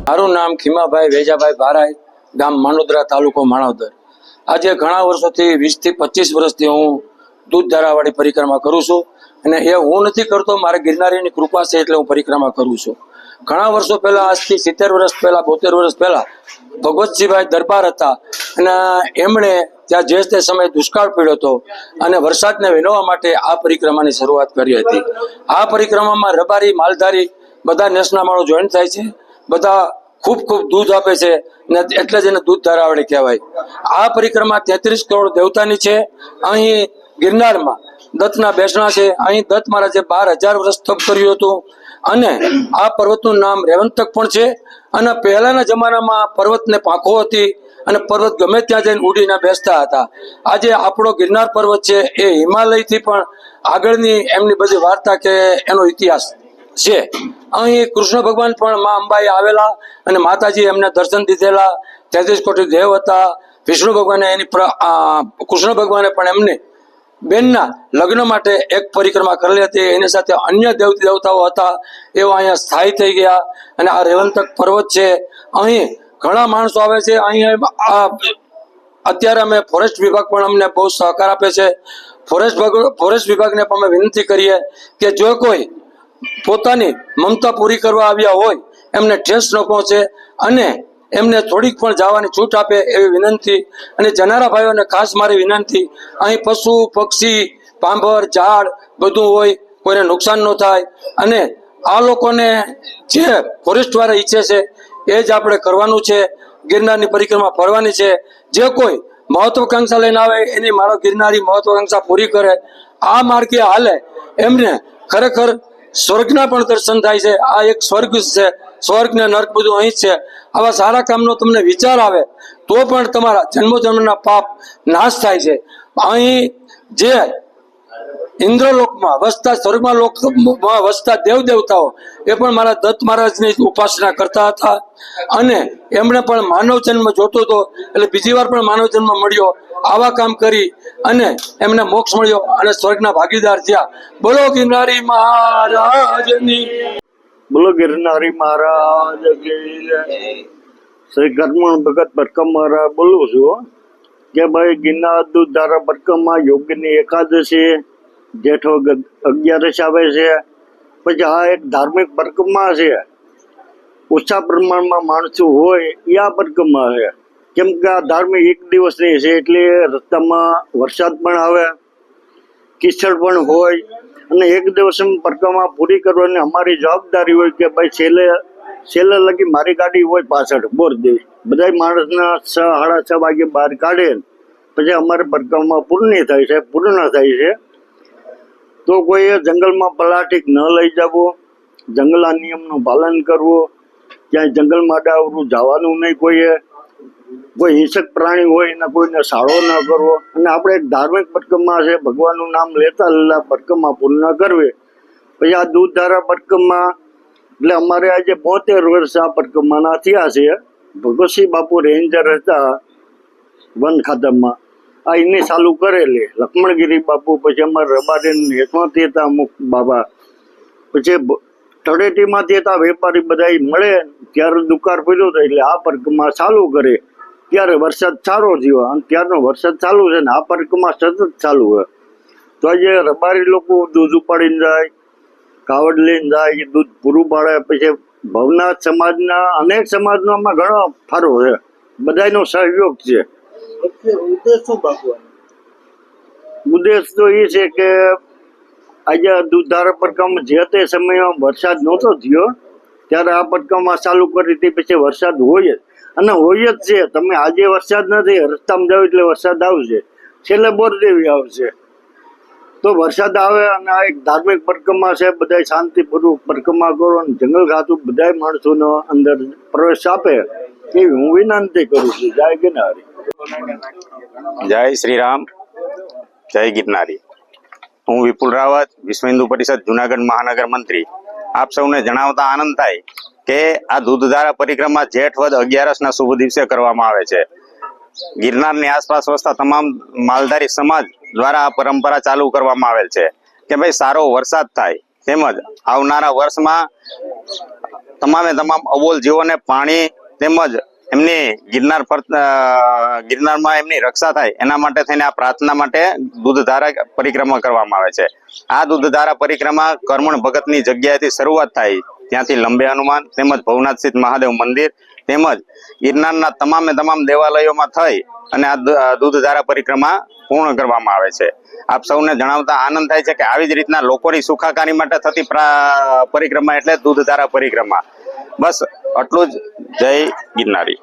મારું નામ ખીમાભાઈ વેજાભાઈ ભારાઈ, ગામ માંડોદરા, તાલુકો માણાવદર. આજે ઘણા વર્ષોથી 20 થી 25 વર્ષથી હું દૂધધારાવાળી પરિક્રમા કરું છું અને એ હું નથી કરતો, મારે ગિરનારીની કૃપા છે એટલે હું પરિક્રમા કરું છું. ઘણા વર્ષો પહેલા, આજથી 70 વર્ષ પહેલા, 72 વર્ષ પહેલા ભગવતસિંહભાઈ દરબાર હતા અને એમણે ત્યાં જે તે સમયે દુષ્કાળ પડ્યો હતો અને વરસાદને વિનોવા માટે આ પરિક્રમાની શરૂઆત કરી હતી. આ પરિક્રમામાં રબારી, માલધારી બધા નેસના માળો જોઈન્ટ થાય છે. બધા ખૂબ ખૂબ દૂધ આપે છે ને એટલે જ એને દૂધધારાવાળી કહેવાય. આ પરિક્રમા 33 કરોડ દેવતાની છે. અહીં ગિરનારમાં દત્તના બેસણા છે. અહીં દત્ત મહારાજે 12,000 વર્ષ તપ કર્યું હતું અને આ પર્વતનું નામ રેવંતક પણ છે. અને પહેલાના જમાનામાં પર્વતને પાંખો હતી અને પર્વત ગમે ત્યાં જઈને ઉડીને બેસતા હતા. આજે આપણો ગિરનાર પર્વત છે એ હિમાલયથી પણ આગળની એમની બધી વાર્તા કે એનો ઇતિહાસ છે. અહીં કૃષ્ણ ભગવાન પણ મા અંબાએ આવેલા અને માતાજી એમને દર્શન દીધેલા. 33 કોટી દેવ હતા. વિષ્ણુ ભગવાને કૃષ્ણ ભગવાને પણ એમને બેનના લગ્ન માટે એક પરિક્રમા કરેલી હતી. એની સાથે અન્ય દેવતાઓ હતા, એઓ અહીંયા સ્થાયી થઈ ગયા. અને આ રેવંતક પર્વત છે. અહીં ઘણા માણસો આવે છે. અહીં અત્યારે અમે ફોરેસ્ટ વિભાગ પણ અમને બહુ સહકાર આપે છે. ફોરેસ્ટ વિભાગને પણ અમે વિનંતી કરીએ કે જો કોઈ પોતાની મમતા પૂરી કરવા આવ્યા હોય એમને ઠેસ ન પહોંચે અને એમને થોડીક પણ જવાની છૂટ આપે એવી વિનંતી. અને જનારા ભાઈઓને ખાસ મારી વિનંતી, અહીં પશુ, પક્ષી, પાંભર, ઝાડ બધું હોય, કોઈને નુકસાન ન થાય. અને આ લોકોને જે ફોરેસ્ટ વાળા ઈચ્છે છે એ જ આપણે કરવાનું છે. ગિરનારની પરિક્રમા ફરવાની છે. જે કોઈ મહત્વાકાંક્ષા લઈને આવે એની મારો ગિરનારી મહત્વાકાંક્ષા પૂરી કરે, આ માર્ગે હાલે, એમને ખરેખર સ્વર્ગના પણ દર્શન થાય છે. આ એક સ્વર્ગ છે. સ્વર્ગ ને નર્ક બધું અહીં જ છે. આવા સારા કામનો તમને વિચાર આવે તો પણ તમારા જન્મોજન્મના પાપ નાશ થાય છે. અહીં જે ઇન્દ્રલોકમાં વસતા, સ્વર્ગમાં લોકમાં વસતા દેવ દેવતાઓ એ પણ મારા દત્ત મહારાજની ઉપાસના કરતા હતા અને એમણે પણ માનવ જન્મ જોતો હતો એટલે બીજી વાર પણ માનવ જન્મ મળ્યો. આવા કામ કરી અને એમને મોક્ષ મળ્યો અને સ્વર્ગના ભાગીદાર થયા. બોલો ગિરનારી મહારાજની. બોલો ગિરનારી મહારાજ શ્રી કર્મણ ભગત પરિક્રમા બોલું છું કે ભાઈ ગિરનાર દૂધધારા પરિક્રમા યોગની એકાદશી જેઠો 11 આવે છે. પછી આ એક ધાર્મિક પરિક્રમા છે. ઓછા પ્રમાણમાં માણસો હોય એ આ પરિક્રમા છે. કેમ કે આ ધાર્મિક એક દિવસની છે એટલે રસ્તામાં વરસાદ પણ આવે, કીચડ પણ હોય અને એક દિવસમાં પરિક્રમા પૂરી કરવાની અમારી જવાબદારી હોય કે ભાઈ છેલ્લે લગી મારી ગાડી હોય પાછળ બોરદેવી, બધા માણસના 6-6:30 વાગે બહાર કાઢે પછી અમારે પરિક્રમા પૂર્ણ થાય છે. તો કોઈએ જંગલમાં પ્લાસ્ટિક ન લઈ જવું, જંગલના નિયમનું પાલન કરવું, ક્યાંય જંગલમાં ડાવરું જવાનું નહીં, કોઈ હિંસક પ્રાણી હોય ને કોઈને સાળો ન કરવો. અને આપણે એક ધાર્મિક પરિક્રમા છે, ભગવાનનું નામ લેતા પરિક્રમા પૂર્ણ કરવી. પછી આ દૂધધારા પરિક્રમા એટલે અમારે આજે 72 વર્ષ આ પરિક્રમાના થયા છે. ભગવતસિંહ બાપુ રેન્જર હતા વન ખાતામાં, આ એની ચાલુ કરેલી. લક્ષ્મણગીરી બાપુ, પછી અમારે રબારી હેઠમાંથી હતા અમુક બાબા, પછી તળેટીમાંથી હતા વેપારી, બધા મળે ત્યારે દુકાળ પડ્યો હતો એટલે આ પરિક્રમા ચાલુ કરે. ત્યારે વરસાદ સારો થયો અને ત્યારનો વરસાદ ચાલુ છે ને આ પરિક્રમા સતત ચાલુ હોય. તો આજે રબારી લોકો દૂધ ઉપાડીને જાય, કાવડ લઈને જાય, દૂધ પૂરું પાડે. પછી ભવનાથ સમાજના, અનેક સમાજનો આમાં ઘણો ફાળો છે, બધાનો સહયોગ છે. ઉદ્દેશ તો એ છે કે આજે દૂધધારા પરિક્રમા જે તે સમયમાં વરસાદ નહોતો થયો ત્યારે આ પરિક્રમા ચાલુ કરી હતી. પછી વરસાદ હોય જ અને હોય જ છે. તમે આજે વરસાદ નથી, રસ્તામાં જાવ એટલે વરસાદ આવશે, છેલ્લે બોરદેવી આવશે. તો વરસાદ આવે અને આ એક ધાર્મિક પરિક્રમા છે. બધા શાંતિપૂર્વક પરિક્રમા કરો અને જંગલ ખાતું બધા માણસોનો અંદર પ્રવેશ આપે એવી હું વિનંતી કરું છું. જય ગિરનારી. જય શ્રી રામ, જય ગિરનારી. હું વિપુલ રાવત, વિશ્વ હિન્દુ પરિષદ જુનાગઢ મહાનગર મંત્રી. આપ સૌને જણાવતા આનંદ થાય કે આ દૂધધારા પરિક્રમા જેઠ વદ 11ના શુભ દિવસે કરવામાં આવે છે. ગિરનારની આસપાસ વસતા તમામ માલધારી સમાજ દ્વારા આ પરંપરા ચાલુ કરવામાં આવેલ છે કે ભાઈ સારો વરસાદ થાય તેમજ આવનારા વર્ષમાં તમામે તમામ અબોલ જીવોને પાણી તેમજ એમની ગિરનારમાં એમની રક્ષા થાય એના માટે થઈને આ પ્રાર્થના માટે દૂધધારા પરિક્રમા કરવામાં આવે છે. આ દૂધધારા પરિક્રમા કર્મણ ભગતની જગ્યાએથી શરૂઆત થાય, ત્યાંથી લંબે હનુમાન તેમજ ભવનાથ સ્થિત મહાદેવ મંદિર તેમજ ગિરનારના તમામે તમામ દેવાલયોમાં થઈ અને આ દૂધધારા પરિક્રમા પૂર્ણ કરવામાં આવે છે. આપ સૌને જણાવતા આનંદ થાય છે કે આવી જ રીતના લોકોની સુખાકારી માટે થતી પરિક્રમા એટલે દૂધધારા પરિક્રમા. બસ આટલું જ. જય ગિરનારી.